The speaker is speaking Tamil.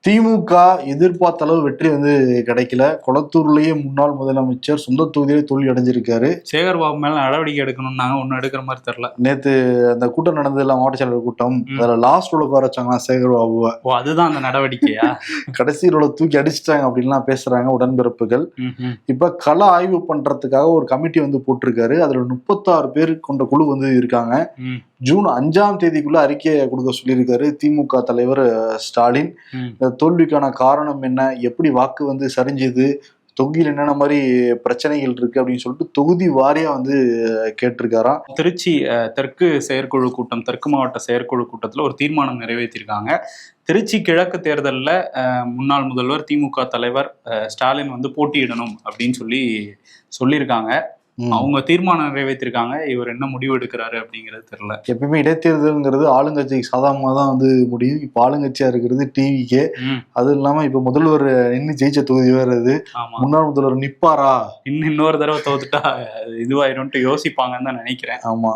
திமுக எதிர்பார்த்த அளவு வெற்றி கிடைக்கல. கொளத்தூர்லயே முன்னாள் முதலமைச்சர் சொந்த தொகுதியிலே தோல்வி அடைஞ்சிருக்காரு. சேகர் பாபு மேல நடவடிக்கை எடுக்கணும்னாங்க, ஒன்னும் எடுக்கிற மாதிரி தெரியல. நேத்து அந்த கூட்டம் நடந்ததுல மாவட்ட செயலர் கூட்டம், அதுல லாஸ்ட் ரோல உட்கார வச்சாங்களா சேகர் பாபுவை. அதுதான் அந்த நடவடிக்கையா? கடைசி ரோல தூக்கி அடிச்சிட்டாங்க அப்படின்லாம் பேசுறாங்க உடன்பிறப்புகள். இப்ப கள ஆய்வு பண்றதுக்காக ஒரு கமிட்டி போட்டிருக்காரு. அதுல 36 பேர் கொண்ட குழு இருக்காங்க. ஜூன் 5ஆம் தேதிக்குள்ள அறிக்கையை கொடுக்க சொல்லியிருக்காரு திமுக தலைவர் ஸ்டாலின். தோல்விக்கான காரணம் என்ன, எப்படி வாக்கு சரிஞ்சுது, தொகுதியில் என்னென்ன மாதிரி பிரச்சனைகள் இருக்கு அப்படின்னு சொல்லிட்டு தொகுதி வாரியா கேட்டிருக்காராம். திருச்சி தெற்கு செயற்குழு கூட்டம், தெற்கு மாவட்ட செயற்குழு கூட்டத்துல ஒரு தீர்மானம் நிறைவேற்றிருக்காங்க. திருச்சி கிழக்கு தேர்தலில் முன்னாள் முதல்வர் திமுக தலைவர் ஸ்டாலின் போட்டியிடணும் அப்படின்னு சொல்லியிருக்காங்க. அவங்க தீர்மானம் நிறைவேற்றிருக்காங்க. இவர் என்ன முடிவு எடுக்கிறாரு அப்படிங்கிறது தெரியல. எப்பயுமே இடைத்தேர்தல்ங்கிறது ஆளுங்கட்சிக்கு சாதகமாக தான் முடியும். இப்ப ஆளுங்கட்சியா இருக்கிறது டிவிக்கே. அது இல்லாம இப்ப முதல்வர் நின்று ஜெயிச்ச தொகுதி வேற அது. முன்னாள் முதல்வர் நிப்பாரா, இன்னொரு தடவை தோத்துட்டா இதுவாயிரும்ட்டு யோசிப்பாங்கன்னு தான் நினைக்கிறேன். ஆமா.